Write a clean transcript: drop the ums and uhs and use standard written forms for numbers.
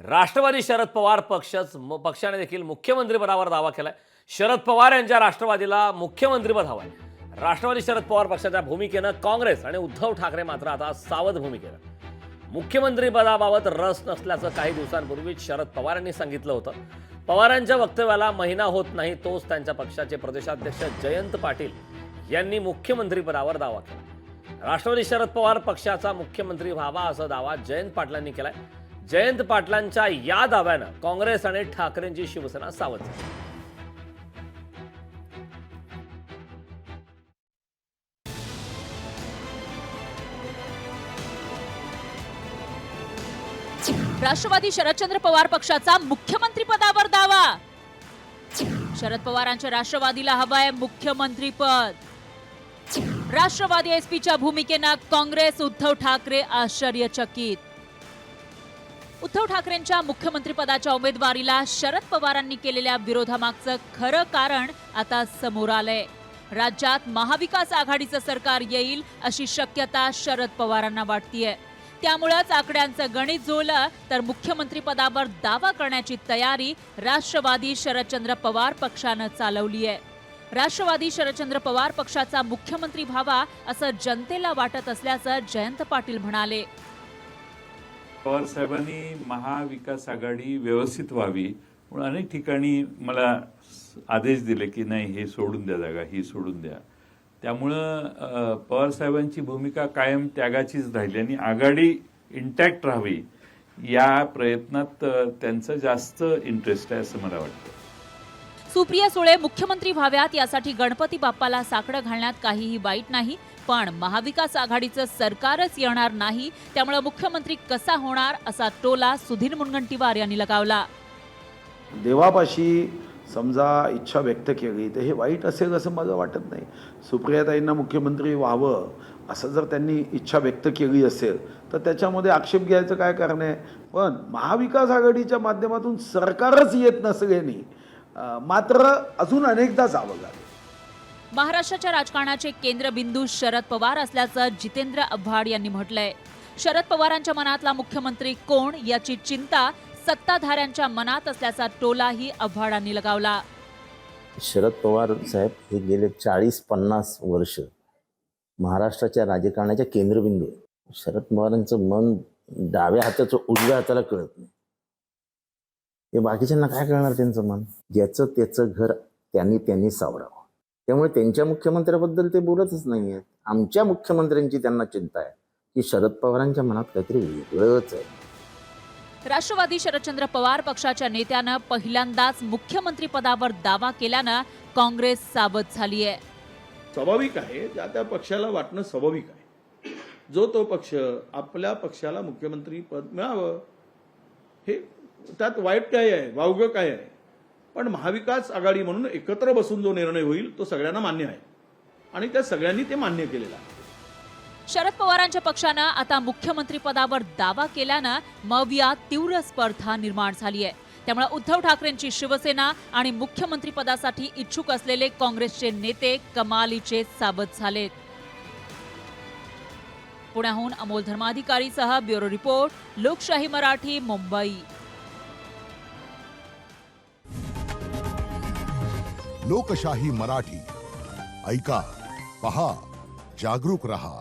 राष्ट्रवादी शरद पवार पक्षाने देखील मुख्यमंत्रीपदावर दावा केलाय। शरद पवार यांच्या राष्ट्रवादीला मुख्यमंत्रीपद हवंय। राष्ट्रवादी शरद पवार पक्षाच्या भूमिकेनं काँग्रेस आणि उद्धव ठाकरे मात्र आता सावध भूमिकेनं मुख्यमंत्रीपदाबाबत रस नसल्याचं काही दिवसांपूर्वीच शरद पवार यांनी सांगितलं होतं। पवारांच्या वक्तव्याला महिना होत नाही तोच त्यांच्या पक्षाचे प्रदेशाध्यक्ष जयंत पाटील यांनी मुख्यमंत्रीपदावर दावा केला। राष्ट्रवादी शरद पवार पक्षाचा मुख्यमंत्री व्हावा असा दावा जयंत पाटलांनी केलाय। जयंत पाटलांच्या या दाव्यानं काँग्रेस आणि ठाकरेंची शिवसेना सावध झाली। राष्ट्रवादी शरदचंद्र पवार पक्षाचा मुख्यमंत्रीपदावर दावा। शरद पवारांच्या राष्ट्रवादीला हवंय मुख्यमंत्रीपद। राष्ट्रवादी एसपीच्या भूमिकेनं काँग्रेस उद्धव ठाकरे आश्चर्यचकित। उद्धव ठाकरेंच्या मुख्यमंत्रीपदाच्या उमेदवारीला शरद पवारांनी केलेल्या विरोधामागचं खरं कारण आता समोर आलंय। राज्यात महाविकास आघाडीचं सरकार येईल अशी शक्यता शरद पवारांना वाटतेय। त्यामुळेच आकड्यांचं गणित जुळलं तर मुख्यमंत्रीपदावर दावा करण्याची तयारी राष्ट्रवादी शरदचंद्र पवार पक्षानं चालवली आहे। राष्ट्रवादी शरदचंद्र पवार पक्षाचा मुख्यमंत्री व्हावा असं जनतेला वाटत असल्याचं जयंत पाटील म्हणाले। पवार साहेबांनी महाविकास आघाडी व्यवस्थित व्हावी म्हणून अनेक ठिकाणी मला आदेश दिले की नाही हे सोडून द्या, जागा ही सोडून द्या। त्यामुळं पवार साहेबांची भूमिका कायम त्यागाचीच राहिली आणि आघाडी इंटॅक्ट राहावी या प्रयत्नात त्यांचं जास्त इंटरेस्ट आहे असं मला वाटतं। सुप्रिया सुळे मुख्यमंत्री व्हाव्यात यासाठी गणपती बाप्पाला साकडं घालण्यात काहीही वाईट नाही, पण महाविकास आघाडीचं सरकारच येणार नाही त्यामुळे मुख्यमंत्री कसा होणार असा टोला सुधीर मुनगंटीवार यांनी लगावला। देवापाशी समजा इच्छा व्यक्त केली तर हे वाईट असेल असं मला वाटत नाही। सुप्रियाताईंना मुख्यमंत्री व्हावं असं जर त्यांनी इच्छा व्यक्त केली असेल तर त्याच्यामध्ये आक्षेप घ्यायचं काय कारण आहे। पण महाविकास आघाडीच्या माध्यमातून सरकारच येत नसल्याने मात्र अजून अनेकदा जावं लागेल। महाराष्ट्राच्या राजकारणाचे केंद्रबिंदू शरद पवार असल्याचं जितेंद्र आव्हाड यांनी म्हटलंय। शरद पवारांच्या मनातला मुख्यमंत्री कोण याची चिंता सत्ताधाऱ्यांच्या मनात असल्याचा टोलाही आव्हाडांनी लगावला। शरद पवार साहेब हे गेले 40-50 वर्ष महाराष्ट्राच्या राजकारणाच्या केंद्रबिंदू आहे। शरद पवारांचं मन डाव्या हाताचं उजव्या हाताला कळत नाही। हे बाकीच्यांना काय कळणार त्यांचं मन? ज्याचं त्याचं घर त्यांनी सावरावं। त्यामुळे त्यांच्या मुख्यमंत्र्याबद्दल ते बोलतच नाही आहेत। आमच्या मुख्यमंत्र्यांची त्यांना चिंता आहे की शरद पवारांच्या मनात काहीतरी वेगळंच आहे। राष्ट्रवादी शरदचंद्र पवार पक्षाच्या नेत्यानं पहिल्यांदाच मुख्यमंत्रीपदावर दावा केल्यानं काँग्रेस सावध झाली आहे। स्वाभाविक आहे, ज्या त्या पक्षाला वाटणं स्वाभाविक आहे। जो तो पक्ष आपल्या पक्षाला मुख्यमंत्री पद मिळावं हे त्यात वाईट काय आहे, वावगं काय आहे। पण महाविकास आघाडी म्हणून एकत्र बसून जो निर्णय होईल तो सगळ्यांना मान्य आहे आणि त्या सगळ्यांनी ते मान्य केलेलं आहे। शरद पवारांच्या पक्षानं आता मुख्यमंत्रीपदावर दावा केल्यानं मवियात तीव्र स्पर्धा निर्माण झाली आहे। त्यामुळे उद्धव ठाकरेंची शिवसेना आणि मुख्यमंत्रीपदासाठी इच्छुक असलेले काँग्रेसचे नेते कमालीचे सावध झालेत। पुण्याहून अमोल धर्माधिकारीसह ब्युरो रिपोर्ट, लोकशाही मराठी, मुंबई। लोकशाही मराठी ऐका, पहा, जागरूक रहा।